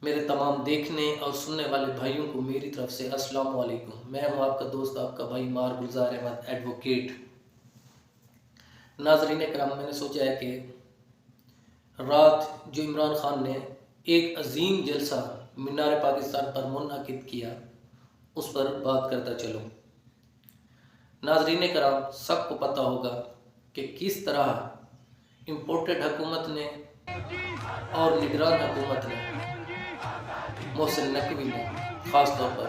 میرے تمام دیکھنے اور سننے والے بھائیوں کو میری طرف سے السلام علیکم۔ میں ہوں آپ کا دوست، آپ کا بھائی مار گلزار احمد ایڈوکیٹ۔ ناظرین کرام، میں نے سوچا ہے کہ رات جو عمران خان نے ایک عظیم جلسہ مینار پاکستان پر منعقد کیا، اس پر بات کرتا چلوں۔ ناظرین کرام، سب کو پتہ ہوگا کہ کس طرح امپورٹڈ حکومت نے اور نگران حکومت نے، محسن نقوی نے خاص طور پر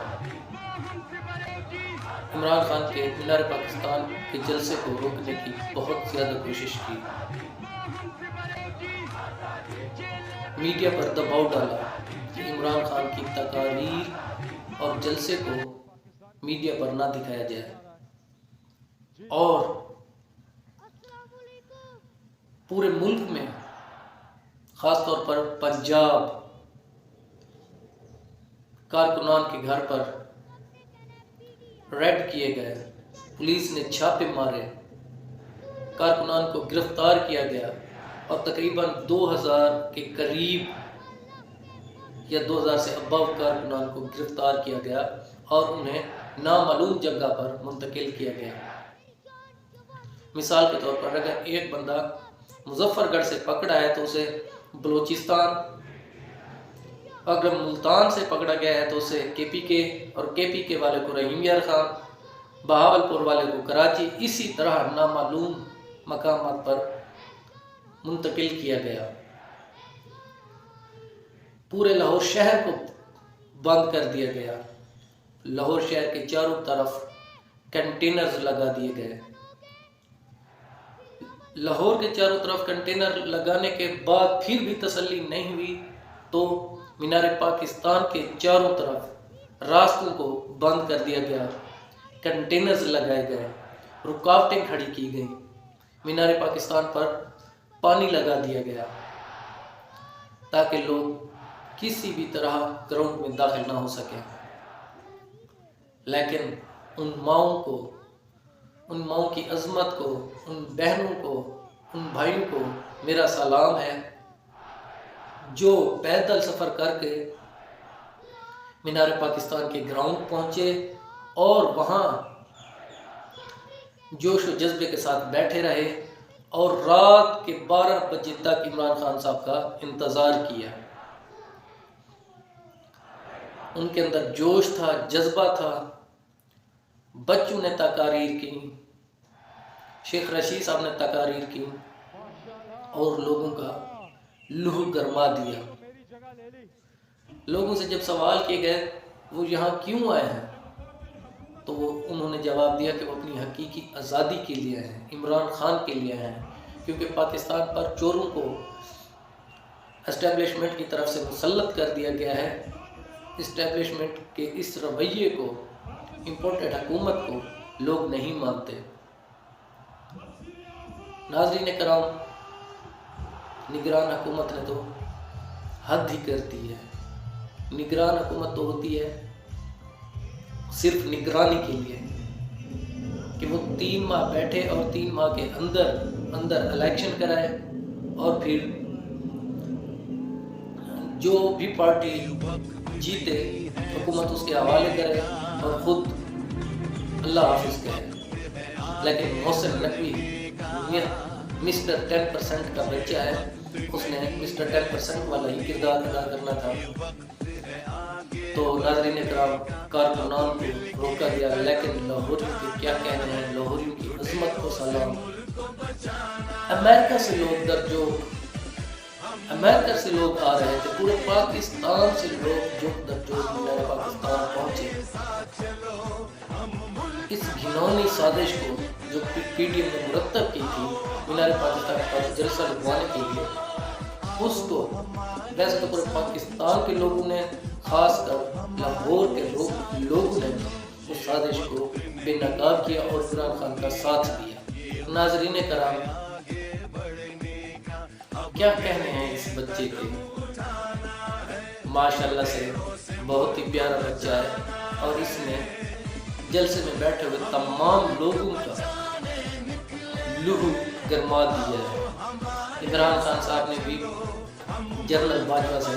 عمران خان کے مینار پاکستان کے جلسے کو روکنے کی بہت زیادہ کوشش کی۔ میڈیا پر دباؤ ڈالا کہ عمران خان کی تقاریر اور جلسے کو میڈیا پر نہ دکھایا جائے، اور پورے ملک میں خاص طور پر پنجاب کارکنان کے گھر پر ریڈ کیے گئے، پولیس نے چھاپے مارے، کارکنان کو گرفتار کیا گیا، اور تقریباً 2000 کے قریب یا 2000 سے ابو کارکنان کو گرفتار کیا گیا اور انہیں نامعلوم جگہ پر منتقل کیا گیا۔ مثال کے طور پر اگر ایک بندہ مظفر گڑھ سے پکڑا ہے تو اسے بلوچستان، اگر ملتان سے پکڑا گیا ہے تو اسے کے پی کے، اور کے پی کے والے کو رحیم یار خان، بہاول پور والے کو کراچی، اسی طرح نامعلوم مقامات پر منتقل کیا گیا۔ پورے لاہور شہر کو بند کر دیا گیا، لاہور شہر کے چاروں طرف کنٹینرز لگا دیے گئے۔ لاہور کے چاروں طرف کنٹینر لگانے کے بعد پھر بھی تسلی نہیں ہوئی تو مینار پاکستان کے چاروں طرف راستوں کو بند کر دیا گیا، کنٹینرز لگائے گئے، رکاوٹیں کھڑی کی گئیں، مینار پاکستان پر پانی لگا دیا گیا تاکہ لوگ کسی بھی طرح گراؤنڈ میں داخل نہ ہو سکیں۔ لیکن ان ماؤں کی عظمت کو، ان بہنوں کو، ان بھائیوں کو میرا سلام ہے جو پیدل سفر کر کے مینار پاکستان کے گراؤنڈ پہنچے اور وہاں جوش و جذبے کے ساتھ بیٹھے رہے اور رات کے 12 بجے تک عمران خان صاحب کا انتظار کیا۔ ان کے اندر جوش تھا، جذبہ تھا، بچوں نے تقاریر کی، شیخ رشید صاحب نے تقاریر کی اور لوگوں کا لہو گرما دیا۔ لوگوں سے جب سوال کیے گئے وہ یہاں کیوں آئے ہیں تو انہوں نے جواب دیا کہ وہ اپنی حقیقی آزادی کے لیے آئے ہیں، عمران خان کے لیے آئے ہیں، کیونکہ پاکستان پر چوروں کو اسٹیبلشمنٹ کی طرف سے مسلط کر دیا گیا ہے۔ اسٹیبلشمنٹ کے اس رویے کو، امپورٹڈ حکومت کو لوگ نہیں مانتے۔ ناظرین کرام، نگران حکومت نے تو حد ہی کر دی ہے۔ نگران حکومت تو ہوتی ہے صرف نگرانی کے لیے کہ وہ 3 ماہ بیٹھے اور 3 ماہ کے اندر الیکشن کرائے اور پھر جو بھی پارٹی جیتے حکومت اس کے حوالے کرے اور خود اللہ حافظ کہے۔ لیکن محسن نقوی مسٹر 10% کا بچہ ہے، اس نے مسٹر 10% والا ہی کردار ادا کرنا تھا۔ تو ناظرین اکرام، کارکنان کو روکا گیا، لیکن لاہوریوں کے کیا کہنے ہیں، لاہوریوں کی عظمت کو سلام۔ امریکہ سے لوگ آ رہے تھے، پورے پاکستان سے لوگ جو مینار پاکستان پہنچے۔ اس گھنونی سازش کو جو پی ٹی ایم نے مرتب کی تھی مینار پاکستان پر جلسہ لگوانے کے لیے، اس کو ویسے تو پورے پاکستان کے لوگوں نے، خاص کر لاہور کے لوگوں نے اس سازش کو بے نقاب کیا اور عمران خان کا ساتھ دیا۔ ناظرین کرام، کیا کہنے ہیں اس بچے کے؟ ماشاءاللہ سے بہت ہی پیارا بچہ ہے اور اس نے جلسے میں بیٹھے ہوئے تمام لوگوں کا لہو گرما دیا ہے۔ عمران خان صاحب نے بھی جنرل باجوہ سے